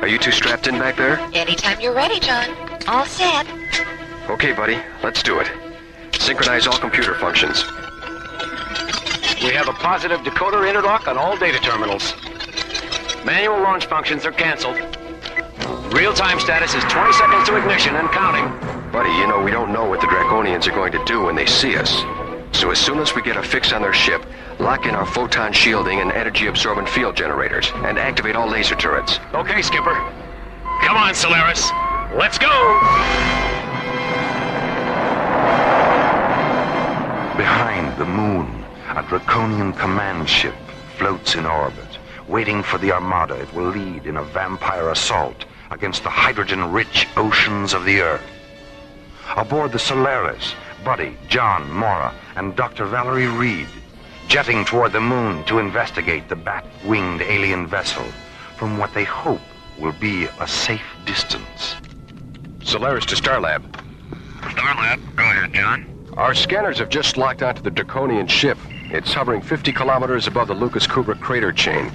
Are you two strapped in back there? Anytime you're ready, John. All set. Okay, buddy. Let's do it. Synchronize all computer functions. We have a positive decoder interlock on all data terminals. Manual launch functions are canceled. Real-time status is 20 seconds to ignition and counting. Buddy, you know we don't know what the Draconians are going to do when they see us. So as soon as we get a fix on their ship, lock in our photon shielding and energy-absorbent field generators, and activate all laser turrets. Okay, Skipper. Come on, Solaris. Let's go! Behind the moon, a Draconian command ship floats in orbit, waiting for the armada it will lead in a vampire assault against the hydrogen-rich oceans of the Earth. Aboard the Solaris, Buddy, John, Mora, and Dr. Valerie Reed, jetting toward the moon to investigate the bat-winged alien vessel from what they hope will be a safe distance. Solaris to Starlab. Starlab, go ahead, John. Our scanners have just locked onto the Draconian ship. It's hovering 50 kilometers above the Lucas Kubrick crater chain.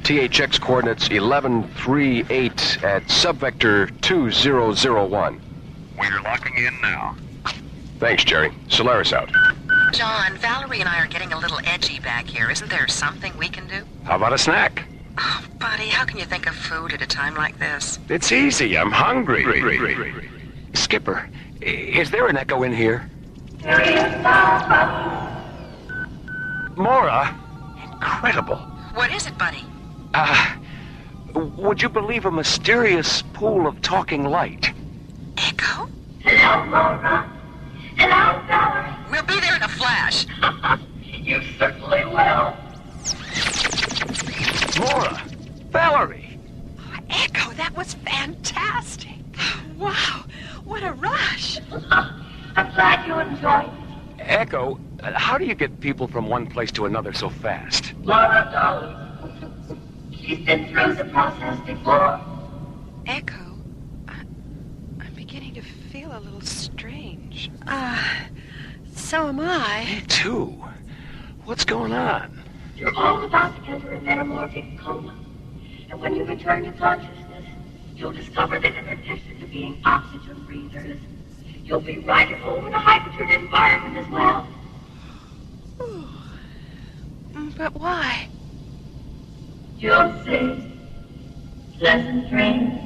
THX coordinates 1138 at subvector 2001. We're locking in now. Thanks, Jerry. Solaris out. John, Valerie and I are getting a little edgy back here. Isn't there something we can do? How about a snack? Oh, buddy, how can you think of food at a time like this? It's easy. I'm hungry. Skipper, is there an echo in here? Mora, incredible. What is it, buddy? Would you believe a mysterious pool of talking light? Echo? Hello, Mora. Hello, Valerie. We'll be there in a flash. You certainly will. Mora! Valerie! Oh, Echo, that was fantastic. Wow, what a rush. I'm glad you enjoyed it. Echo, how do you get people from one place to another so fast? Mora, darling. She's been through the process before. Echo, I'm beginning to feel a little strange. So am I. Me too. What's going on? You're all about to enter a metamorphic coma. And when you return to consciousness, you'll discover that in addition to being oxygen breathers, you'll be right at home in a hydrogen environment as well. But why? You'll see. Pleasant dreams.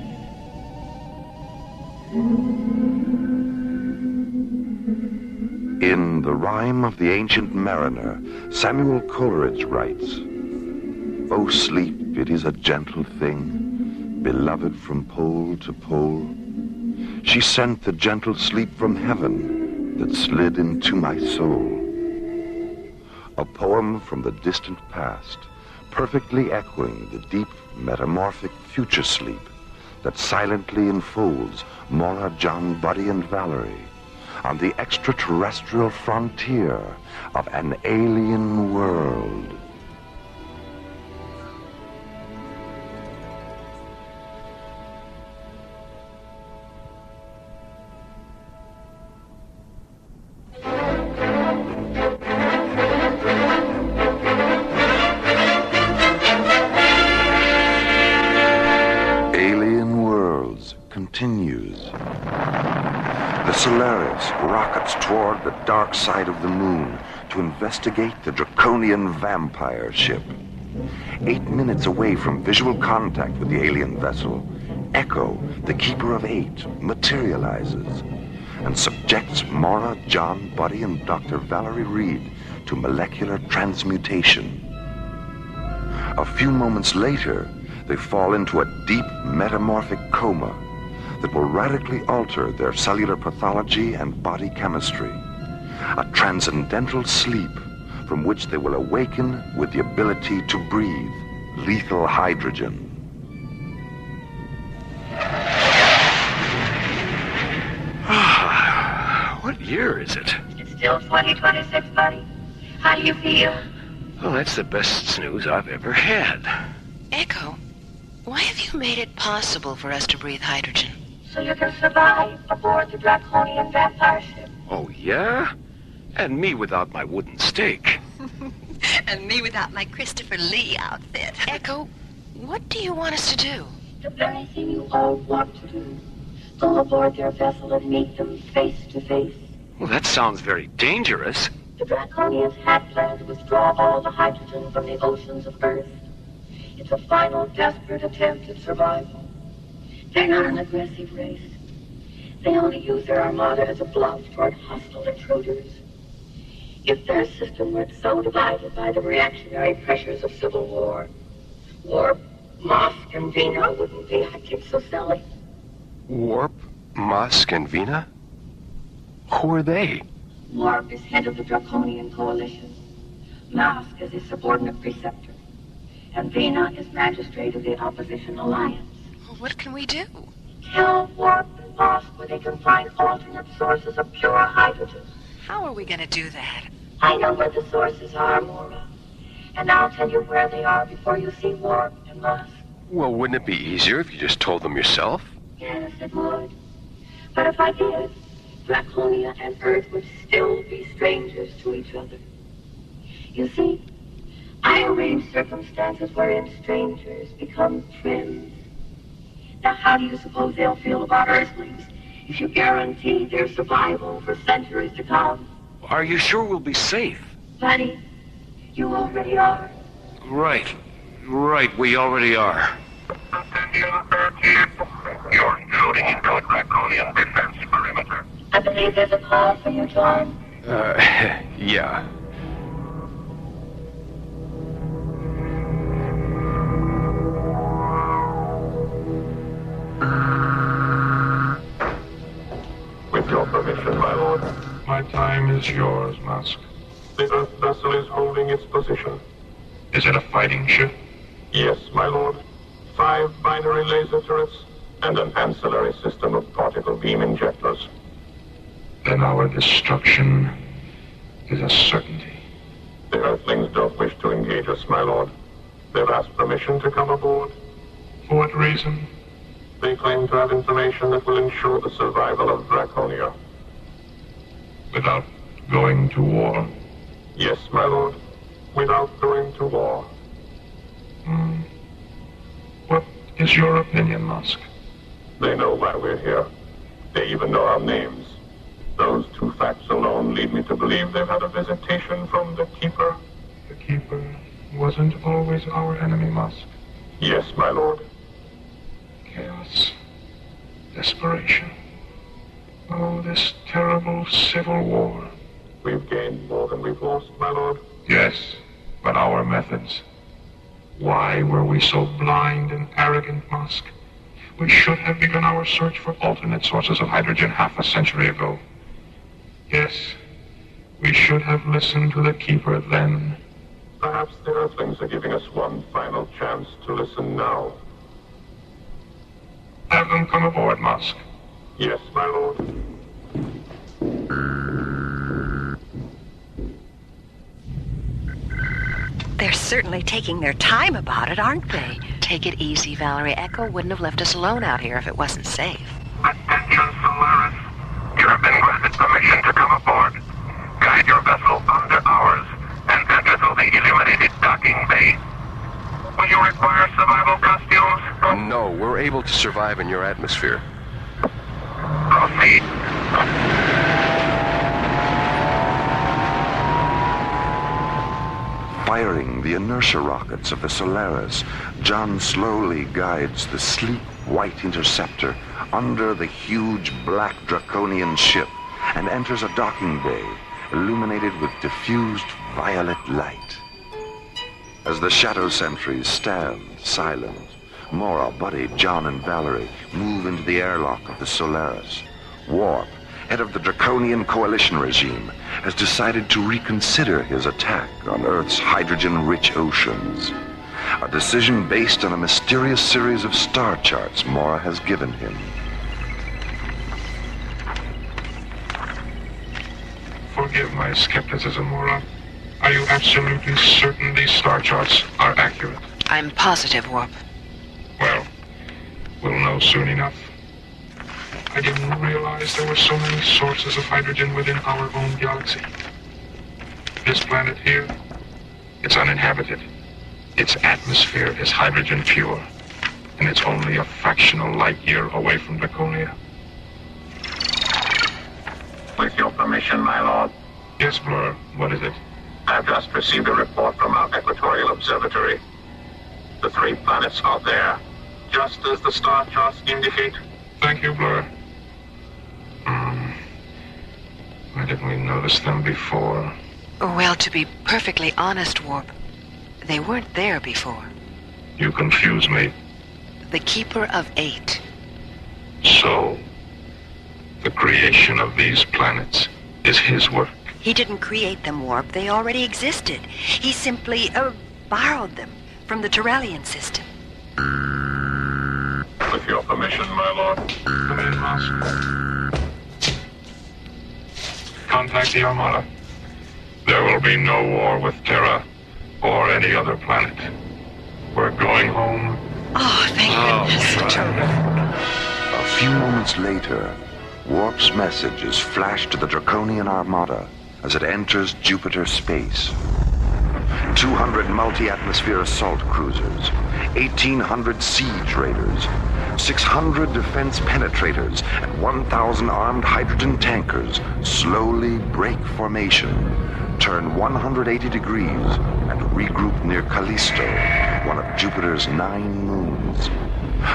In The Rime of the Ancient Mariner, Samuel Coleridge writes, "O sleep, it is a gentle thing, beloved from pole to pole. She sent the gentle sleep from heaven that slid into my soul." A poem from the distant past, perfectly echoing the deep metamorphic future sleep that silently enfolds Mora, John, Buddy, and Valerie on the extraterrestrial frontier of an alien world. Alien Worlds continues. The Solaris rockets toward the dark side of the moon to investigate the Draconian vampire ship. 8 minutes away from visual contact with the alien vessel, Echo, the Keeper of Eight, materializes and subjects Mora, John, Buddy, and Dr. Valerie Reed to molecular transmutation. A few moments later, they fall into a deep metamorphic coma that will radically alter their cellular pathology and body chemistry. A transcendental sleep from which they will awaken with the ability to breathe lethal hydrogen. What year is it? It's still 2026, buddy. How do you feel? Well, that's the best news I've ever had. Echo, why have you made it possible for us to breathe hydrogen? So you can survive aboard the Draconian vampire ship. Oh, yeah? And me without my wooden stake. And me without my Christopher Lee outfit. Echo, what do you want us to do? the very thing you all want to do. Go aboard their vessel and meet them face to face. Well, that sounds very dangerous. The Draconians had planned to withdraw all the hydrogen from the oceans of Earth. It's a final, desperate attempt at survival. They're not an aggressive race. They only use their armada as a bluff toward hostile intruders. If their system weren't so divided by the reactionary pressures of civil war, Warp, Mosk, and Vina wouldn't be acting so silly. Warp, Musk, and Vina? Who are they? Warp is head of the Draconian Coalition. Mosk is his subordinate preceptor. And Vina is magistrate of the Opposition Alliance. Well, what can we do? Tell Warp and Mosk where they can find alternate sources of pure hydrogen. How are we going to do that? I know where the sources are, Mora. And I'll tell you where they are before you see Warp and Mosk. Well, wouldn't it be easier if you just told them yourself? Yes, it would. But if I did, Draconia and Earth would still be strangers to each other. You see, I arrange circumstances wherein strangers become friends. Now, how do you suppose they'll feel about Earthlings if you guarantee their survival for centuries to come? Are you sure we'll be safe? Buddy, you already are. Right, we already are. You're intruding into a Draconian defense perimeter. I believe there's a call for you, John. Yeah. With your permission, my lord. My time is yours, Musk. The Earth vessel is holding its position. Is it a fighting ship? Yes, my lord. 5 binary laser turrets and an ancillary system of particle beam injectors. Then our destruction is a certainty. The Earthlings don't wish to engage us, my lord. They've asked permission to come aboard. For what reason? They claim to have information that will ensure the survival of Draconia. Without going to war? Yes, my lord. Without going to war. What is your opinion, Musk? They know why we're here. They even know our names. Those 2 facts alone lead me to believe they've had a visitation from the Keeper. The Keeper wasn't always our enemy, Musk. Yes, my lord. Chaos. Desperation. Oh, this terrible civil war. We've gained more than we've lost, my lord. Yes, but our methods. Why were we so blind and arrogant, Musk? We should have begun our search for alternate sources of hydrogen half a century ago. Yes, we should have listened to the Keeper then. Perhaps the Earthlings are giving us one final chance to listen now. Have them come aboard, Musk. Yes, my lord. They're certainly taking their time about it, aren't they? Take it easy, Valerie. Echo wouldn't have left us alone out here if it wasn't safe. Attention, Solaris. You have been granted permission to come aboard. Guide your vessel under ours and enter through the illuminated docking bay. Will you require survival costumes? No, we're able to survive in your atmosphere. Proceed. Firing the inertia rockets of the Solaris, John slowly guides the sleek white interceptor under the huge black Draconian ship and enters a docking bay illuminated with diffused violet light. As the shadow sentries stand silent, Mora, Buddy, John, and Valerie move into the airlock of the Solaris. Warp, head of the Draconian Coalition regime, has decided to reconsider his attack on Earth's hydrogen-rich oceans. A decision based on a mysterious series of star charts Mora has given him. Forgive my skepticism, Mora. Are you absolutely certain these star charts are accurate? I'm positive, Warp. Well, we'll know soon enough. I didn't realize there were so many sources of hydrogen within our own galaxy. This planet here, it's uninhabited. Its atmosphere is hydrogen pure. and it's only a fractional light year away from Draconia. With your permission, my lord. Yes, Blur. What is it? I've just received a report from our equatorial observatory. The 3 planets are there, just as the star charts indicate. Thank you, Blur. Why didn't we notice them before? Well, to be perfectly honest, Warp, they weren't there before. You confuse me. The Keeper of 8. So, the creation of these planets is his work. He didn't create them, Warp. They already existed. He simply, borrowed them from the Terrellian system. With your permission, my lord. Come in, Moss. Contact the Armada. There will be no war with Terra or any other planet. We're going home. Oh, thank goodness. Right. A few moments later, Warp's message is flashed to the Draconian Armada as it enters Jupiter space. 200 multi-atmosphere assault cruisers, 1,800 siege raiders, 600 defense penetrators, and 1,000 armed hydrogen tankers slowly break formation, turn 180 degrees, and regroup near Callisto, one of Jupiter's 9 moons.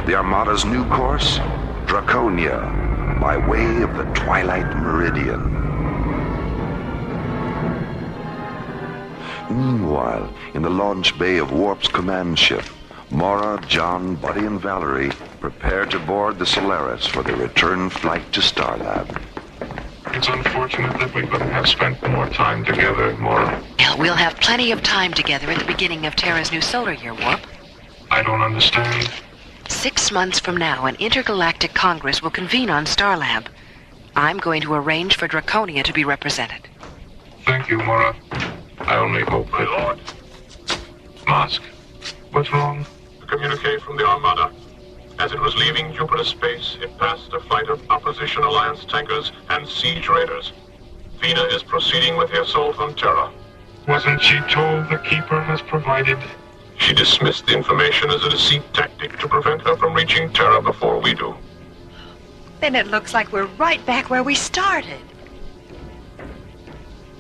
The Armada's new course? Draconia, by way of the Twilight Meridian. Meanwhile, in the launch bay of Warp's command ship, Mara, John, Buddy, and Valerie prepare to board the Solaris for their return flight to Starlab. It's unfortunate that we couldn't have spent more time together, Mara. Well, we'll have plenty of time together at the beginning of Terra's new solar year, Warp. I don't understand. 6 months from now, an intergalactic congress will convene on Starlab. I'm going to arrange for Draconia to be represented. Thank you, Mara. I only hope My lord, Mask. What's wrong? a communique from the Armada. As it was leaving Jupiter space, it passed a flight of Opposition Alliance tankers and siege raiders. Vina is proceeding with the assault on Terra. Wasn't she told the Keeper has provided? She dismissed the information as a deceit tactic to prevent her from reaching Terra before we do. Then it looks like we're right back where we started.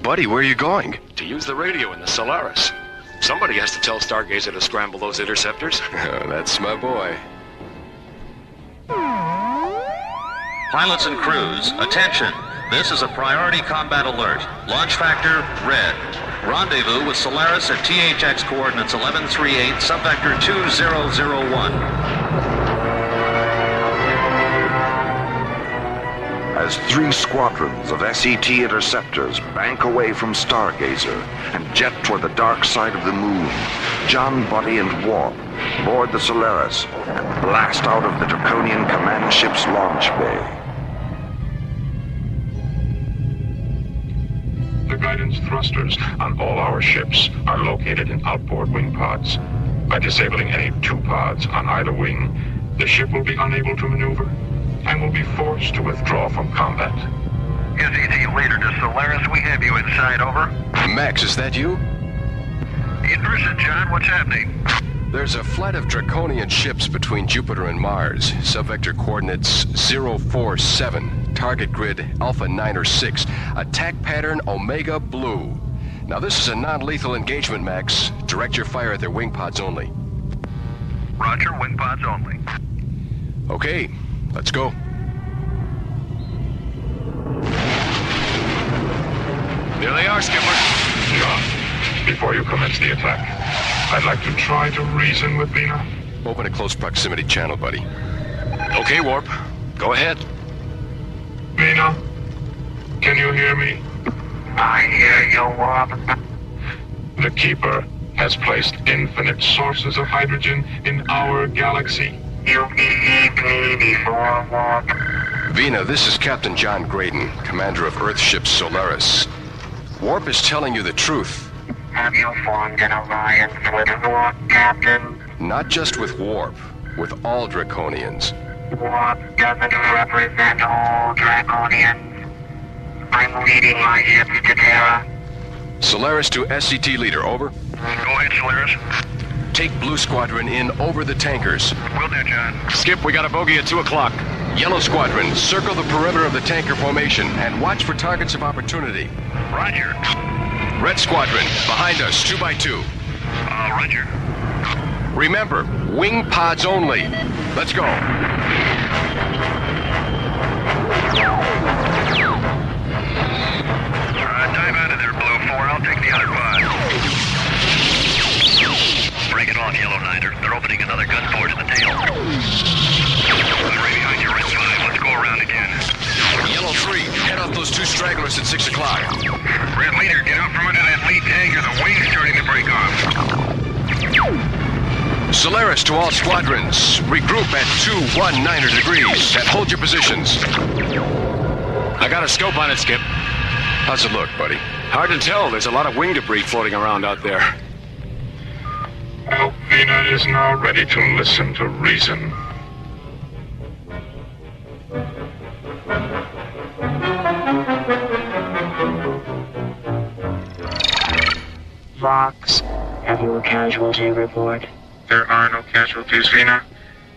Buddy, where are you going? To use the radio in the Solaris. Somebody has to tell Stargazer to scramble those interceptors. That's my boy. Pilots and crews, attention. This is a priority combat alert. Launch factor, red. Rendezvous with Solaris at THX coordinates 1138, subvector 2001. As 3 squadrons of SET interceptors bank away from Stargazer and jet toward the dark side of the moon, John, Buddy, and Warp board the Solaris and blast out of the Draconian command ship's launch bay. The guidance thrusters on all our ships are located in outboard wing pods. By disabling any 2 pods on either wing, the ship will be unable to maneuver and will be forced to withdraw from combat. SET leader to Solaris, we have you inside, over. Max, is that you? Interested, John? What's happening? There's a flight of Draconian ships between Jupiter and Mars. Subvector coordinates 047. Target grid Alpha 9 or 6. Attack pattern Omega Blue. Now this is a non-lethal engagement, Max. Direct your fire at their wing pods only. Roger, wing pods only. Okay, let's go. There they are, Skipper. John, before you commence the attack, I'd like to try to reason with Vina. Open a close proximity channel, buddy. Okay, Warp. Go ahead. Vina, can you hear me? I hear you, Warp. The Keeper has placed infinite sources of hydrogen in our galaxy. You believed me before, Warp. Vina, this is Captain John Graydon, commander of Earthship Solaris. Warp is telling you the truth. Have you formed an alliance with Warp, Captain? Not just with Warp, with all Draconians. Warp doesn't represent all Draconians. I'm leading my ships to Terra. Solaris to SCT leader, over. Go ahead, Solaris. take Blue Squadron in over the tankers. Will do, John. Skip, we got a bogey at 2 o'clock. Yellow Squadron, circle the perimeter of the tanker formation and watch for targets of opportunity. Roger. Red Squadron, behind us, 2 by 2. Roger. Remember, wing pods only. Let's go. Dive out of there, Blue 4. I'll take the other pod. Break it on, Yellow Niner. They're opening another gun port in the tail. I'm right behind you, Red 5. Let's go around again. Yellow 3, head off those 2 stragglers at 6 o'clock. Red Leader, get out from under that lead tanker. The wing's starting to break off. Solaris to all squadrons. Regroup at 219 degrees and hold your positions. I got a scope on it, Skip. How's it look, buddy? Hard to tell. There's a lot of wing debris floating around out there. Alvina is now ready to listen to reason. Vox, have you a casualty report? There are no casualties, Vina.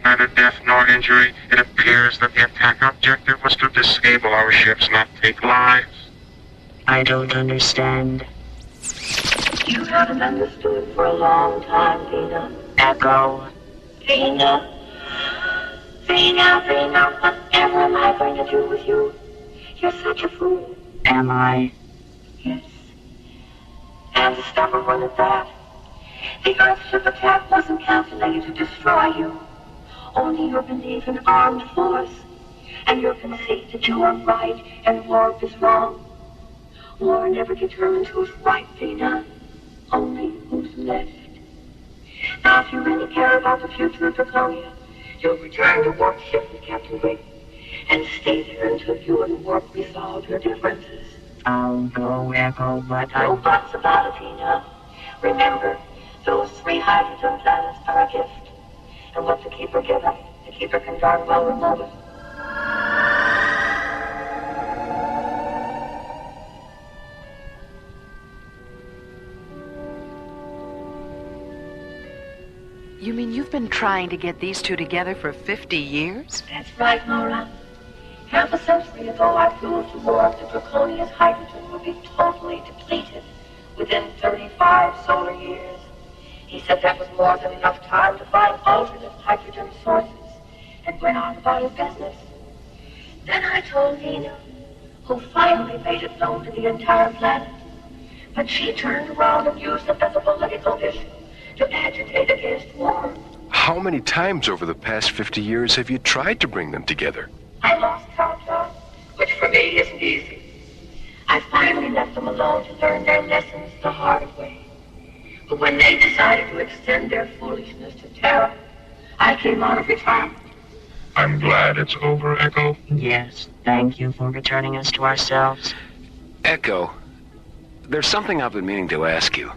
Neither death nor injury. It appears that the attack objective was to disable our ships, not take lives. I don't understand. You haven't understood for a long time, Vina. Echo. Vina. Vina, whatever am I going to do with you? You're such a fool. Am I? Yes. And a stubborn one at that. The Earthship attack wasn't calculated to destroy you. Only your belief in armed force and your conceit that you are right and Warp is wrong. War never determines who's right, Vina. Only who's left. Now, if you really care about the future of Draconia, you'll return to Warp ship with Captain Brady and stay there until you and Warp resolve your differences. I'll go, Echo, but No buts about it, Vina. Remember, those 3 hydrogen planets are a gift. And what the Keeper gives us, the Keeper can darn well remove it. You mean you've been trying to get these 2 together for 50 years? That's right, Nora. Half a century ago, I proved to Warp that Draconia's hydrogen would be totally depleted within 35 solar years. He said that was more than enough time to find alternate hydrogen sources and went on about his business. Then I told Vina, who finally made it known to the entire planet. But she turned around and used it as a political issue to agitate against war. How many times over the past 50 years have you tried to bring them together? I lost count, John, which for me isn't easy. I finally left them alone to learn their lessons the hard way. But when they decided to extend their foolishness to Terra, I came out of retirement. I'm glad it's over, Echo. yes, thank you for returning us to ourselves. Echo, there's something I've been meaning to ask you.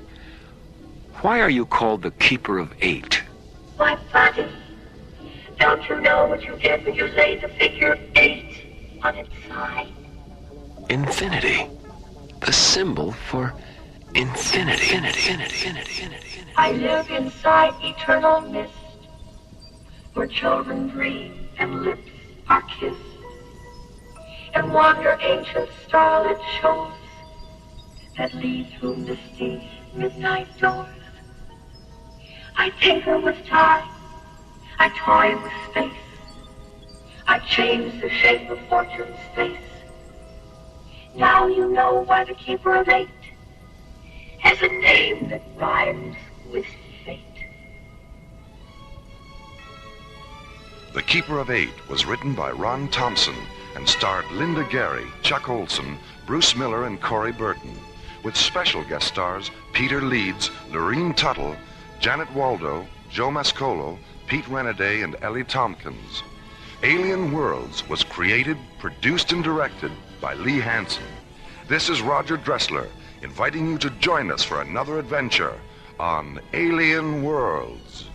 Why are you called the Keeper of 8? My buddy, don't you know what you get when you lay the figure 8 on its side? Infinity. The symbol for infinity. I live inside eternal mist, where children dream and lips are kissed, and wander ancient starlit shores that lead through misty midnight doors. I tinker with time, I toy with space, I change the shape of fortune's face. Now you know why the Keeper of 8 has a name that rhymes with fate. The Keeper of 8 was written by Ron Thompson and starred Linda Gary, Chuck Olson, Bruce Miller, and Corey Burton, with special guest stars Peter Leeds, Lorene Tuttle, Janet Waldo, Joe Mascolo, Pete Renaday, and Ellie Tompkins. Alien Worlds was created, produced, and directed by Lee Hansen. This is Roger Dressler, inviting you to join us for another adventure on Alien Worlds.